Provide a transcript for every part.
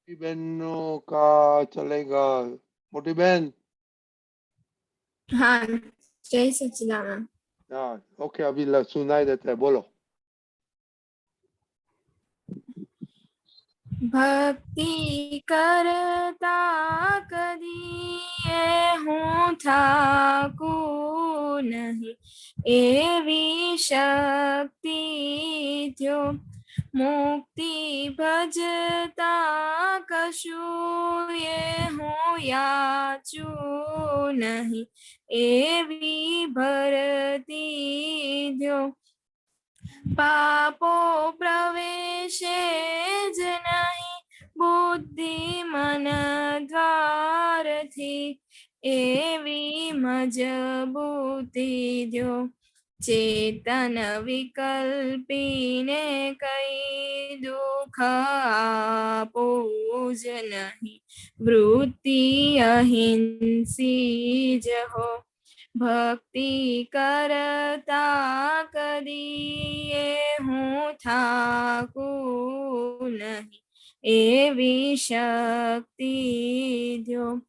बहनों का चलेगा। मोटी बहन। हाँ, जय सच्चिदानंद। हाँ ओके, अभी सुनाई देता है, बोलो। भक्ति करता कदिए हूँ ठाकुर नहीं, एवी शक्ति जो मुक्ति भजता कछु ये हूँ याचू नहीं, एवी भरती जो पापो प्रवेशे ज नहीं, बुद्धि मन द्वार थी एवी मजबूती जो चेतन विकल्पीने कई दुख आपूज नहीं, वृत्ति अहिंसी जहो भक्ति करता करिए हूँ ठाकुर नहीं, एवी शक्ति जो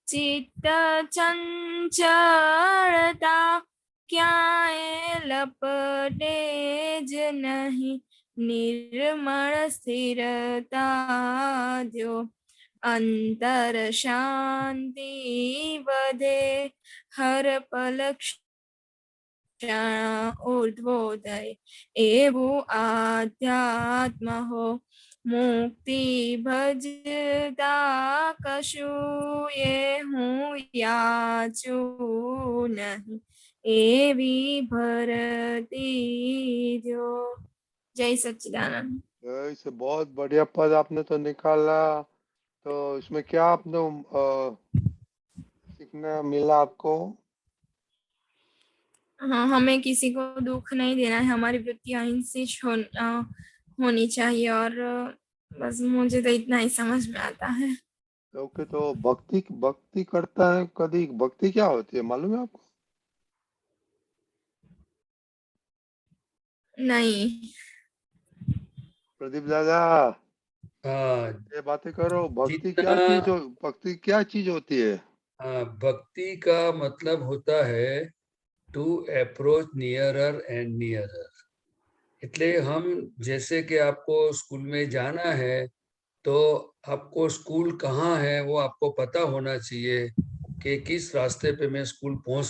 चित्त चंचलता क्याए लपटे ज नहीं, निर्मल स्थिरता जो अंतर शांति वधे हर पल क्षण ऊर्ध्वोदय एवो आध्यात्म हो मुक्ति भजता कछु ये हूँ याचू नहीं, एवी भरती जो। जय सच्चिदानंद। इसे बहुत बढ़िया पद आपने तो निकाला। तो इसमें क्या आपने सीखना मिला आपको? हाँ, हमें किसी को दुख नहीं देना है, हमारी वृत्ति अहिंसी होनी चाहिए, और बस मुझे तो इतना ही समझ में आता है। ओके, तो भक्ति भक्ति करता है कभी, भक्ति क्या होती है मालूम है आपको? नहीं। प्रदीप दादा, हाँ, ये बातें करो। भक्ति क्या जितना चीज भक्ति क्या चीज होती है? भक्ति का मतलब होता है to approach nearer and nearer. એટલે हम जैसे कि आपको स्कूल में जाना है तो आपको स्कूल कहाँ है वो आपको पता होना चाहिए कि किस रास्ते पे मैं स्कूल पहुंच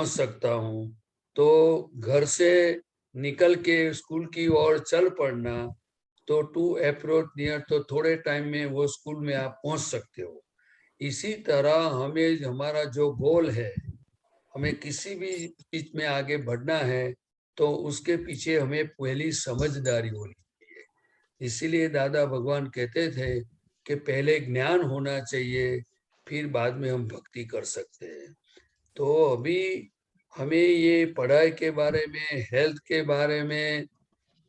सकता हूँ। तो घर से निकल के स्कूल की ओर चल पड़ना, तो टू अप्रोच नियर, तो थोड़े टाइम में वो स्कूल में आप पहुंच सकते हो। इसी तरह हमें हमारा जो गोल है, हमें किसी भी चीज में आगे बढ़ना है तो उसके पीछे हमें पहली समझदारी होनी चाहिए। इसीलिए दादा भगवान कहते थे कि पहले ज्ञान होना चाहिए, फिर बाद में हम भक्ति कर सकते हैं। तो अभी हमें ये पढ़ाई के बारे में, हेल्थ के बारे में,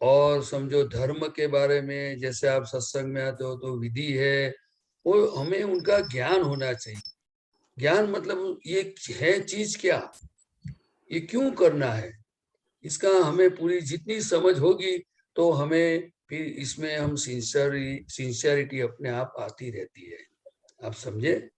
और समझो धर्म के बारे में, जैसे आप सत्संग में आते हो तो विधि है, वो हमें उनका ज्ञान होना चाहिए। ज्ञान मतलब ये है चीज क्या, ये क्यों करना है, इसका हमें पूरी जितनी समझ होगी तो हमें फिर इसमें हम सिंसियरिटी अपने आप आती रहती है। आप समझे?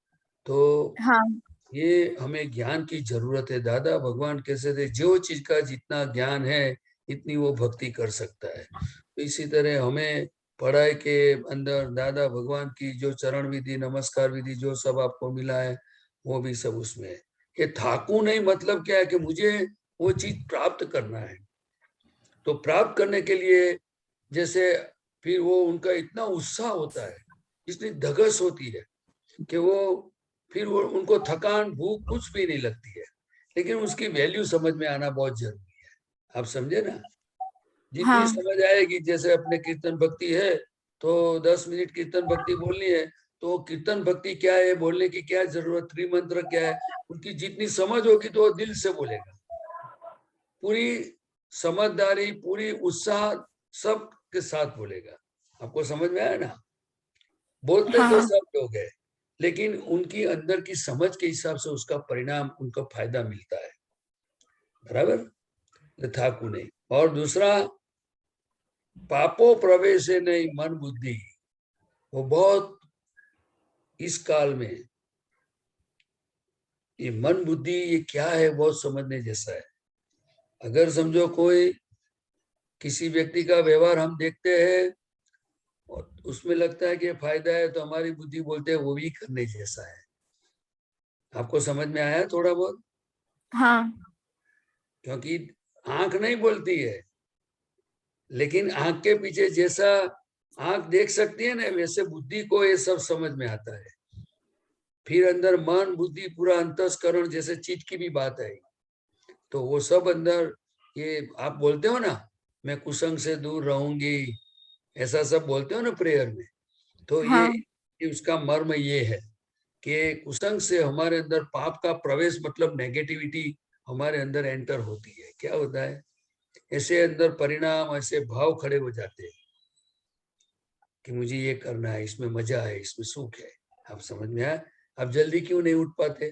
तो हाँ। ये हमें ज्ञान की जरूरत है। दादा भगवान कैसे थे, जो चीज का जितना ज्ञान है इतनी वो भक्ति कर सकता है। तो इसी तरह हमें पढ़ाई के अंदर दादा भगवान की जो चरण विधि, नमस्कार विधि, जो सब आपको मिला है वो भी सब उसमें है। ये ठाकुर नहीं मतलब क्या है कि मुझे वो चीज प्राप्त करना है। तो प्राप्त करने के लिए जैसे फिर वो उनका इतना उत्साह होता है, इतनी धगस होती है कि वो फिर वो उनको थकान भूख कुछ भी नहीं लगती है। लेकिन उसकी वैल्यू समझ में आना बहुत जरूरी है। आप समझे ना? जितनी हाँ। समझ आएगी, जैसे अपने कीर्तन भक्ति है तो 10 मिनट कीर्तन भक्ति बोलनी है, तो कीर्तन भक्ति क्या है, बोलने की क्या जरूरत, त्रिमंत्र क्या है, उनकी जितनी समझ होगी तो वो दिल से बोलेगा। पूरी समझदारी, पूरी उत्साह सब के साथ बोलेगा। आपको समझ में आया ना? बोलते तो हाँ। सब लोग है, लेकिन उनकी अंदर की समझ के हिसाब से उसका परिणाम, उनका फायदा मिलता है। बराबर? ठाकुर ने। और दूसरा, पापो प्रवेश नहीं मन बुद्धि, वो बहुत इस काल में ये मन बुद्धि ये क्या है बहुत समझने जैसा है। अगर समझो कोई किसी व्यक्ति का व्यवहार हम देखते हैं और उसमें लगता है कि फायदा है, तो हमारी बुद्धि बोलते हैं वो भी करने जैसा है। आपको समझ में आया थोड़ा बहुत? हाँ। क्योंकि आंख नहीं बोलती है, लेकिन आंख के पीछे जैसा आंख देख सकती है ना, वैसे बुद्धि को ये सब समझ में आता है। फिर अंदर मन बुद्धि पूरा अंतस्करण जैसे चीज की भी बात है, तो वो सब अंदर ये आप बोलते हो ना, मैं कुसंग से दूर रहूंगी, ऐसा सब बोलते हो ना प्रेयर में, तो हाँ। ये उसका मर्म ये है कि कुसंग से हमारे अंदर पाप का प्रवेश मतलब नेगेटिविटी हमारे अंदर एंटर होती है। क्या होता है, ऐसे अंदर परिणाम ऐसे भाव खड़े हो जाते हैं कि मुझे ये करना है, इसमें मजा है, इसमें सुख है। आप समझ में आया? आप जल्दी क्यों नहीं उठ पाते?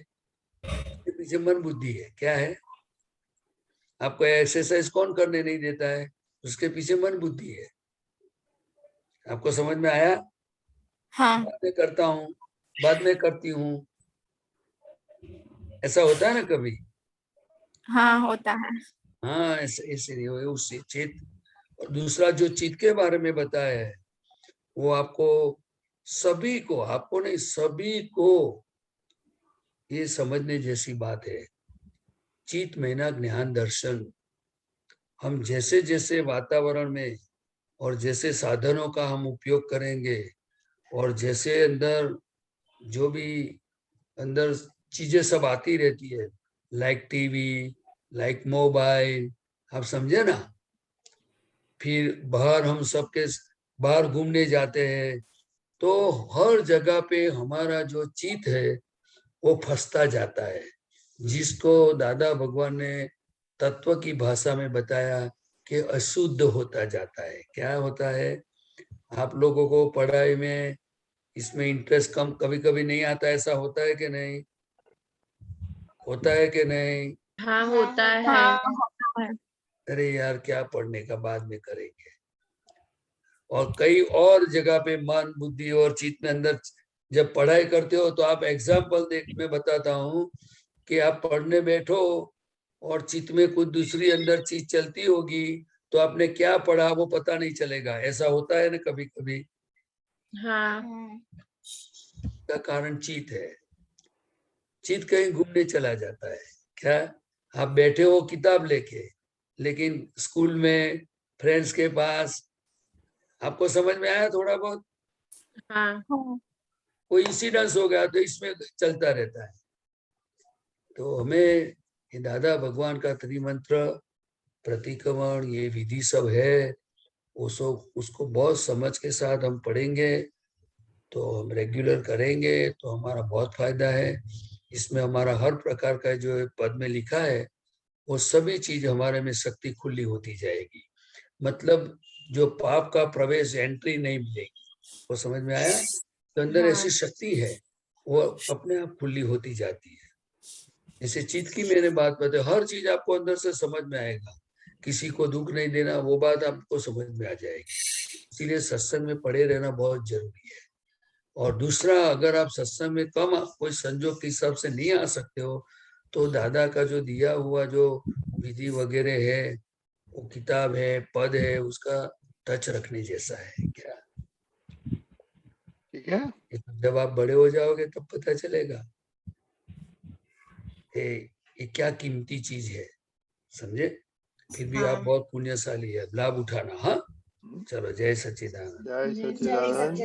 इसके पीछे मन बुद्धि है। क्या है? आपको एक्सरसाइज कौन करने नहीं देता है? उसके पीछे मन बुद्धि है। आपको समझ में आया? हाँ। बाद में करता हूँ, बाद में करती हूँ, ऐसा होता है ना कभी? हाँ होता है। हाँ, ऐसे नहीं हो उससे चित। और दूसरा जो चित के बारे में बताया है, वो आपको सभी को, आपको नहीं सभी को ये समझने जैसी बात है। चित महीना ज्ञान दर्शन, हम जैसे जैसे वातावरण में और जैसे साधनों का हम उपयोग करेंगे और जैसे अंदर जो भी अंदर चीजें सब आती रहती है, लाइक टीवी, लाइक मोबाइल, आप समझे ना, फिर बाहर हम सबके बाहर घूमने जाते हैं, तो हर जगह पे हमारा जो चित है वो फंसता जाता है, जिसको दादा भगवान ने तत्व की भाषा में बताया कि अशुद्ध होता जाता है। क्या होता है? आप लोगों को पढ़ाई में इसमें इंटरेस्ट कम कभी कभी नहीं आता, ऐसा होता है कि नहीं? होता है कि नहीं? हाँ होता है। हाँ होता है। अरे यार क्या पढ़ने का, बाद में करेंगे। और कई और जगह पे मन बुद्धि और चित्त में अंदर जब पढ़ाई करते हो तो आप एग्जाम्पल देख मैं बताता हूँ कि आप पढ़ने बैठो और चित्त में कुछ दूसरी अंदर चीज चलती होगी, तो आपने क्या पढ़ा वो पता नहीं चलेगा। ऐसा होता है ना कभी कभी? हाँ का कारण चित्त है। चित्त कहीं घूमने चला जाता है। क्या? आप बैठे हो किताब लेके, लेकिन स्कूल में फ्रेंड्स के पास, आपको समझ में आया थोड़ा बहुत? हाँ हाँ। कोई इंसिडेंस हो गया तो इसमें चलता रहता है। तो हमें ये दादा भगवान का त्रिमंत्र प्रतिक्रमण ये विधि सब है, वो सब उसको बहुत समझ के साथ हम पढ़ेंगे तो हम रेगुलर करेंगे तो हमारा बहुत फायदा है। इसमें हमारा हर प्रकार का जो पद में लिखा है वो सभी चीज हमारे में शक्ति खुली होती जाएगी। मतलब जो पाप का प्रवेश एंट्री नहीं मिलेगी। वो समझ में आया? तो अंदर ऐसी शक्ति है वो अपने आप खुली होती जाती है। जैसे चित्त की मैंने बात बताई, हर चीज आपको अंदर से समझ में आएगा। किसी को दुख नहीं देना, वो बात आपको समझ में आ जाएगी। इसीलिए सत्संग में पड़े रहना बहुत जरूरी है। और दूसरा, अगर आप सत्संग में कम कोई संजोग के हिसाब से नहीं आ सकते हो, तो दादा का जो दिया हुआ जो विधि वगैरह है, वो किताब है, पद है, उसका टच रखने जैसा है। क्या? ठीक है। जब आप बड़े हो जाओगे तब पता चलेगा ये क्या कीमती चीज है। समझे? फिर भी आप बहुत पुण्यशाली है, लाभ उठाना। हाँ, चलो, जय सच्चिदानंद। जय सच्चिदानंद।